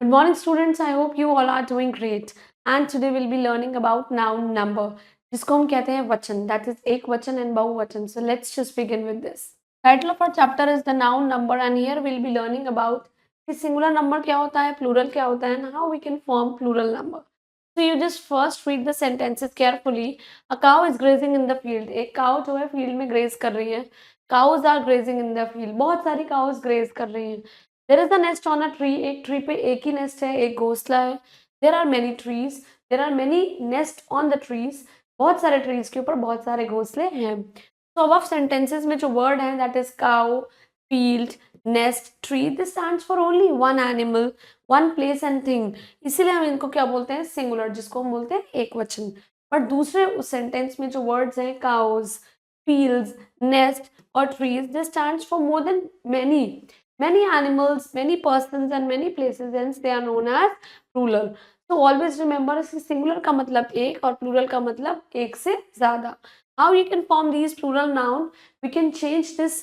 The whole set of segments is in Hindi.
Good morning, students. I hope you all are doing great. And today we'll be learning about noun number, जिसको हम कहते हैं वचन. That is एक वचन and बहुवचन. So let's just begin with this. Title of our chapter is the noun number, and here we'll be learning about कि singular number क्या होता है, plural क्या होता है, and how we can form plural number. So you just first read the sentences carefully. A cow is grazing in the field. एक cow जो है field में graze कर रही है. Cows are grazing in the field. बहुत सारी cows graze कर रही हैं. There is a nest on a tree. एक ट्री पे एक ही नेस्ट है, एक घोंसला है. There are many trees. There are many nest on the trees. बहुत सारे ट्रीज के ऊपर बहुत सारे घोंसले हैं. तो अब सेंटेंसेस में जो वर्ड है that is cow, field, nest, tree, this stands for only one animal, one place and thing. इसीलिए हम इनको क्या बोलते हैं, सिंगुलर, जिसको हम बोलते हैं एक वचन. बट दूसरे उस सेंटेंस में जो वर्ड्स हैं काउज, फील्ड्स, नेस्ट और trees, this stands for more than many animals, many persons and many places, hence they are known as plural. So always remember singular का मतलब एक और plural का मतलब एक से ज़्यादा. How you can form these plural noun? We can change this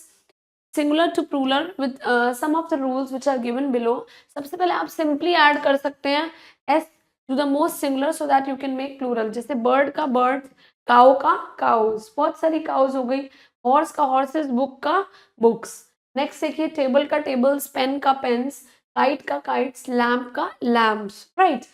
singular to plural with some of the rules which are given below. सबसे पहले आप simply add कर सकते हैं s to the most singular so that you can make plural. जैसे bird का birds, cow का cows, बहुत सारी cows हो गई. horse का horses, book का books. नेक्स्ट देखिए टेबल का टेबल्स, पेन का पेन्स, काइट का काइट्स, लैम्प का लैम्प्स. राइट.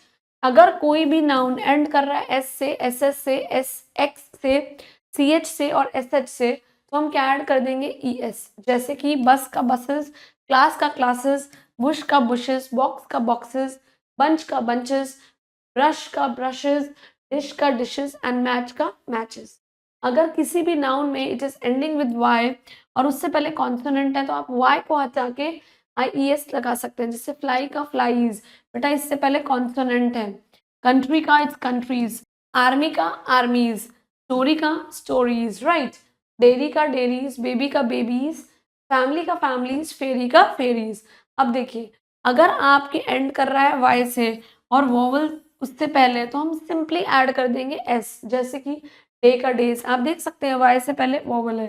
अगर कोई भी नाउन एंड कर रहा है एस से, एस एस से, एस एक्स से, सी एच से और एस एच से, तो हम क्या ऐड कर देंगे, ई एस. जैसे कि बस का बसेस, क्लास का क्लासेस, बुश का बुशेस, बॉक्स का बॉक्सेस, बंच का बंचेस, ब्रश का ब्रशेस, डिश का डिशेस एंड मैच का मैचेस. अगर किसी भी नाउन में it is ending with y और उससे पहले कॉन्सोनेंट है तो आप वाई को हटा के आई ई एस लगा सकते हैं. जैसे फ्लाई का फ्लाईज, बेटा इससे पहले कॉन्सोनेंट है. कंट्री का इट्स कंट्रीज, आर्मी का आर्मीज, स्टोरी का स्टोरीज. राइट. डेयरी का डेरीज, बेबी का बेबीज, फैमिली का फैमिलीज, फेरी का फेरीज. अब देखिए अगर आपके एंड कर रहा है वाई से और वोवल उससे पहले, तो हम सिंपली ऐड कर देंगे एस. जैसे कि डे का डेज, आप देख सकते हैं वाई से पहले वोवल है.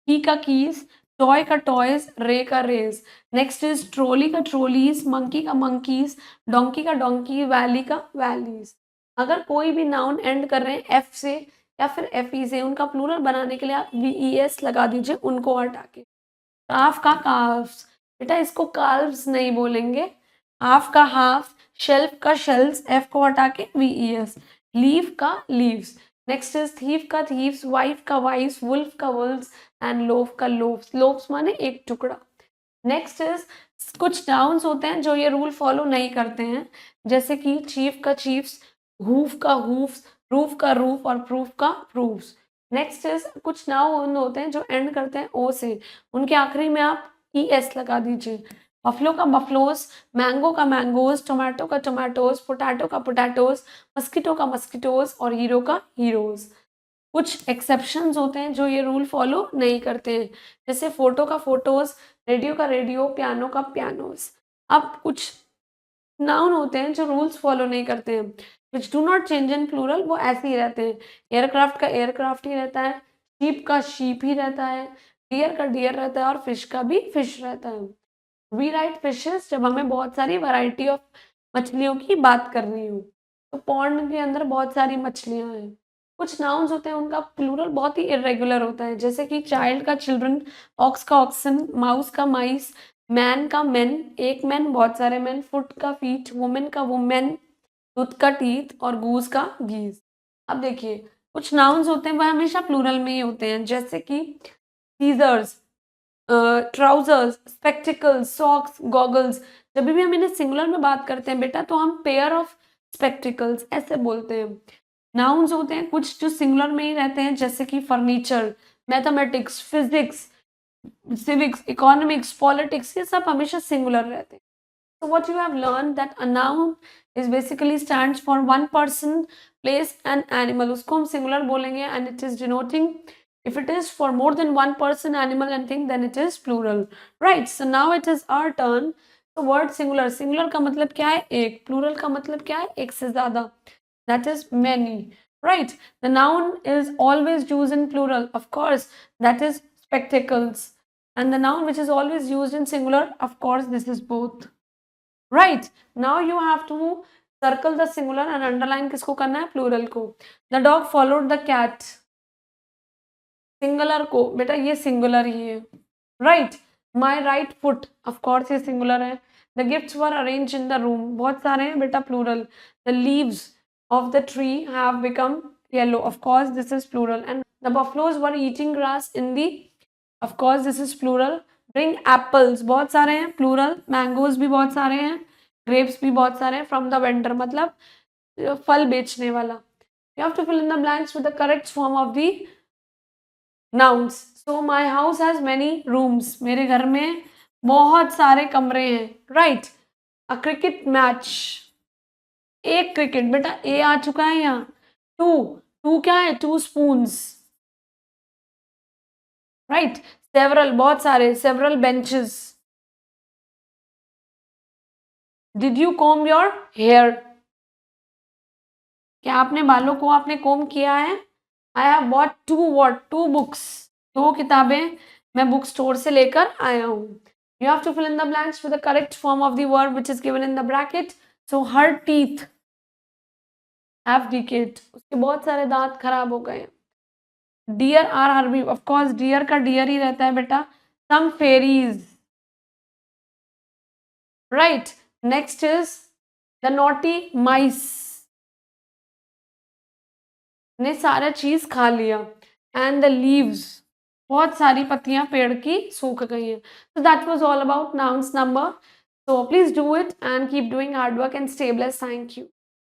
की का कीज, टॉय का टॉयज, रे का रेज. नेक्स्ट इज ट्रोली का ट्रोलीज, मंकी का मंकीज, डोंकी का डोंकी, वैली का वैलीज. अगर कोई भी नाउन एंड कर रहे हैं एफ से या फिर एफ ई से, उनका प्लूरल बनाने के लिए आप वी ई एस लगा दीजिए उनको हटा के. काफ का काफ्स, बेटा इसको काल्व्स नहीं बोलेंगे. हाफ का हाफ, शेल्फ का शेल्स, एफ को हटा के वी ई एस. लीव का लीव्स. नेक्स्ट इज थीव का थीव्स, वाइफ का वाइफ्स, वुल्फ का वुल्फ्स एंड लोफ का लोफ्स. लोफ्स माने एक टुकड़ा. नेक्स्ट इज कुछ नाउन्स होते हैं जो ये रूल फॉलो नहीं करते हैं. जैसे कि चीफ का चीफ्स, हूफ का हूफ्स, रूफ का रूफ और प्रूफ का प्रूफ्स. नेक्स्ट इज कुछ नाउन होते हैं जो एंड करते हैं ओ से, उनके आखिरी में आप ई एस लगा दीजिए. बफलो का बफलोस, मैंगो का मैंगोज, टोमेटो का टोमेटोज, पोटैटो का पोटैटोज, मस्कीटो का मस्कीटोज और हीरो का हीरोज. कुछ एक्सेप्शंस होते हैं जो ये रूल फॉलो नहीं करते हैं. जैसे फोटो का फोटोज, रेडियो का रेडियो, पियानो का पियानोस. अब कुछ नाउन होते हैं जो रूल्स फॉलो नहीं करते हैं, which do not change in plural, वो ऐसे ही रहते हैं. एयरक्राफ्ट का एयरक्राफ्ट ही रहता है, शीप का शीप ही रहता है, डियर का डियर रहता है और फिश का भी फिश रहता है. वी राइट फिशेस जब हमें बहुत सारी वैरायटी ऑफ मछलियों की बात करनी हो. तो पॉन्ड के अंदर बहुत सारी मछलियां हैं. कुछ नाउन्स होते हैं उनका प्लूरल बहुत ही इरेगुलर होता है. जैसे कि चाइल्ड का चिल्ड्रन, ऑक्स का ऑक्सन, माउस का माइस, मैन का मैन, एक मैन बहुत सारे मैन, फुट का फीट, वुमेन का वुमेन, टूथ का टीथ और गूज का गीज. अब देखिए कुछ नाउन्स होते हैं वह हमेशा प्लूरल में ही होते हैं. जैसे कि scissors, trousers, spectacles, socks, goggles. जब भी हम इन्हें सिंगुलर में बात करते हैं बेटा तो हम पेयर ऑफ स्पेक्टिकल्स ऐसे बोलते हैं. नाउन्स होते हैं कुछ जो सिंगुलर में ही रहते हैं, जैसे कि furniture, mathematics, physics, civics, economics, politics, ये सब हमेशा singular रहते हैं. So what you have learned that a noun is basically stands for one person, place and animal. उसको हम singular बोलेंगे and it is denoting if it is for more than one person, animal and thing, then it is plural. Right. So now it is our turn. So word singular. Singular का मतलब क्या है, एक. Plural का मतलब क्या है, एक से ज़्यादा. That is many. Right. The noun is always used in plural. Of course, that is spectacles. And the noun which is always used in singular, of course, this is both. Right. Now you have to circle the singular and underline किसको करना है, प्लूरल को. The dog followed the cat, singular को बेटा ये सिंगुलर ही है. Right. My right foot of course ये सिंगुलर है. The gifts were arrange in the room, बहुत सारे हैं बेटा plural. The leaves of the tree have become yellow, of course this is plural. And the buffaloes were eating grass in the, of course this is plural. Bring apples बहुत सारे हैं प्लूरल. मैंगोज भी बहुत सारे हैं. ग्रेप्स भी बहुत सारे हैं. फ्रॉम द वेंडर मतलब फल बेचने वाला. You have to fill in the blanks with the correct form of the nouns. So my house has many rooms. मेरे घर में बहुत सारे कमरे हैं. Right. A cricket match. एक क्रिकेट बेटा ए आ चुका है यहाँ. टू, टू क्या है, टू स्पून्स. राइट. सेवरल बहुत सारे, several benches. Did you comb your hair, क्या आपने बालों को आपने कोम किया है. I have bought two what, two books, दो किताबें मैं बुक स्टोर से लेकर आया हूँ. You have to fill in the blanks with the correct form of the verb which is given in the bracket. So her teeth have decayed, उसके बहुत सारे दांत खराब हो गए. Deer are Harbi, of course deer का डियर ही रहता है बेटा. Some fairies. Right. Next is the naughty mice, ने सारा चीज खा लिया. एंड द लीव्स, बहुत सारी पत्तियां पेड़ की सूख गई हैं. So that was all about nouns number. So please do it and keep doing hard work and stay blessed. Thank you.